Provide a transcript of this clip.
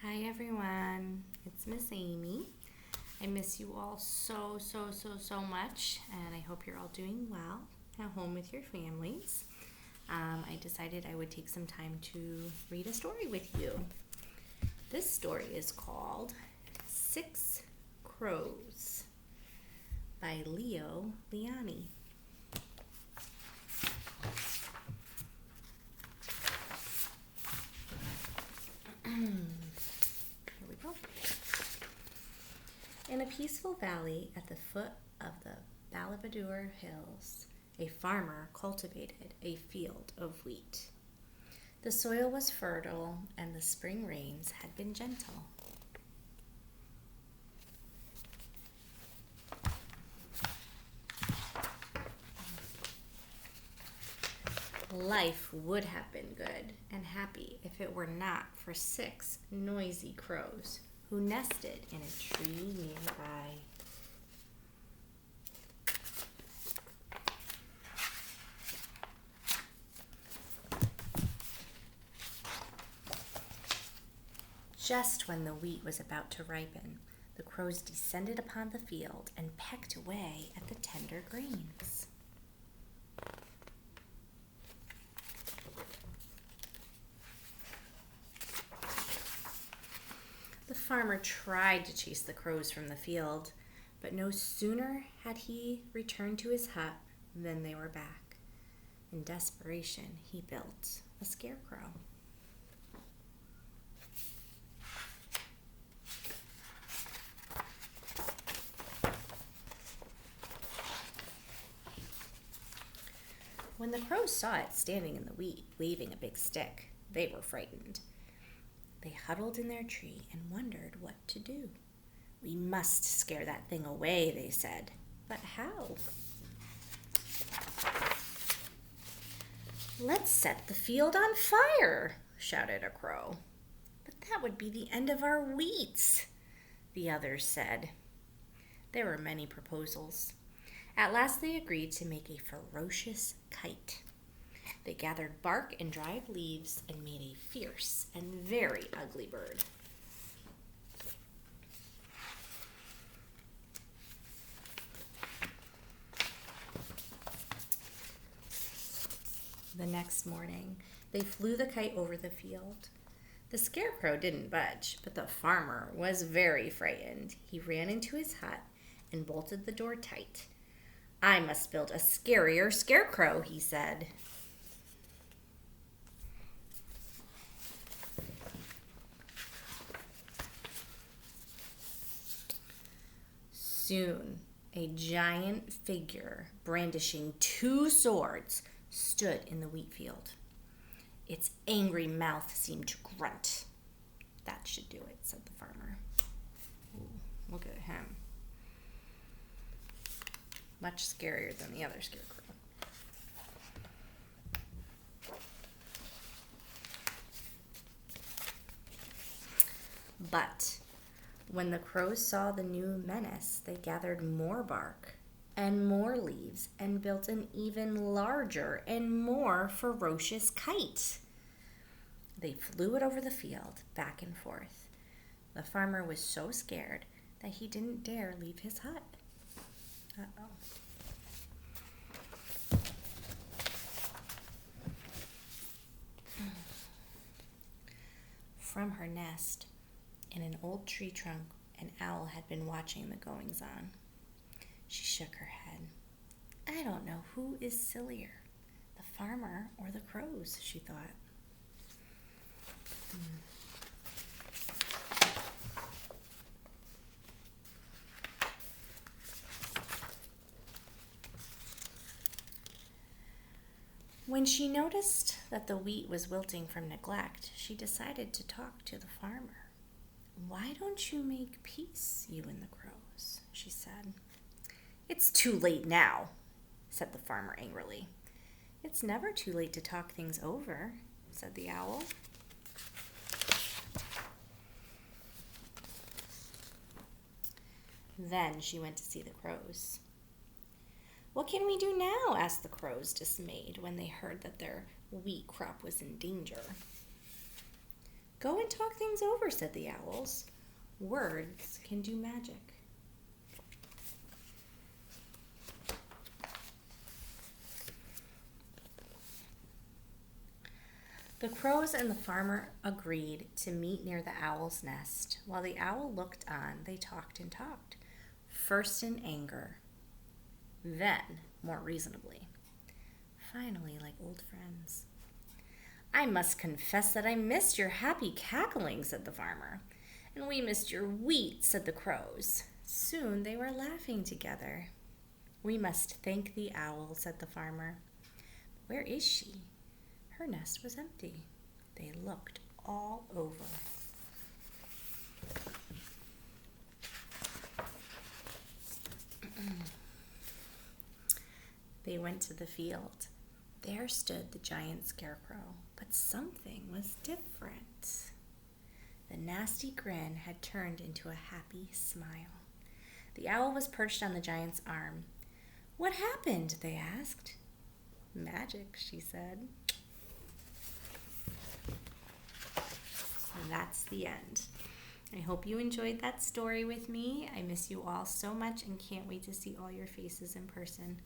Hi everyone, it's Miss Amy. I miss you all so much, and I hope you're all doing well at home with your families. I decided I would take some time to read a story with you. This story is called Six Crows by Leo Liani. Here we go. In a peaceful valley at the foot of the Balabadur Hills, a farmer cultivated a field of wheat. The soil was fertile and the spring rains had been gentle. Life would have been good and happy if it were not for six noisy crows who nested in a tree nearby. Just when the wheat was about to ripen, the crows descended upon the field and pecked away at the tender grains. The farmer tried to chase the crows from the field, but no sooner had he returned to his hut than they were back. In desperation, he built a scarecrow. When the crows saw it standing in the wheat, waving a big stick, they were frightened. They huddled in their tree and wondered what to do. "We must scare that thing away," they said. "But how?" "Let's set the field on fire," shouted a crow. "But that would be the end of our wheats," the others said. There were many proposals. At last they agreed to make a ferocious kite. They gathered bark and dried leaves and made a fierce and very ugly bird. The next morning, they flew the kite over the field. The scarecrow didn't budge, but the farmer was very frightened. He ran into his hut and bolted the door tight. "I must build a scarier scarecrow," he said. Soon, a giant figure brandishing two swords stood in the wheat field. Its angry mouth seemed to grunt. "That should do it," said the farmer. Ooh, look at him. Much scarier than the other scarecrow. But when the crows saw the new menace, they gathered more bark and more leaves and built an even larger and more ferocious kite. They flew it over the field, back and forth. The farmer was so scared that he didn't dare leave his hut. Uh-oh. From her nest in an old tree trunk, an owl had been watching the goings-on. She shook her head. "I don't know who is sillier, the farmer or the crows," she thought. When she noticed that the wheat was wilting from neglect, she decided to talk to the farmer. "Why don't you make peace, you and the crows?" she said. "It's too late now," said the farmer angrily. "It's never too late to talk things over," said the owl. Then she went to see the crows. "What can we do now?" asked the crows, dismayed when they heard that their wheat crop was in danger. Go and talk things over, said the owls. Words can do magic. The crows and the farmer agreed to meet near the owl's nest. While the owl looked on, they talked and talked, first in anger, then more reasonably, finally like old friends. I must confess that I missed your happy cackling, said the farmer. And we missed your wheat, said the crows. Soon they were laughing together. We must thank the owl, said the farmer. Where is she? Her nest was empty. They looked all over. They went to the field. There stood the giant scarecrow, but something was different. The nasty grin had turned into a happy smile. The owl was perched on the giant's arm. What happened? They asked. Magic, she said. And that's the end. I hope you enjoyed that story with me. I miss you all so much and can't wait to see all your faces in person.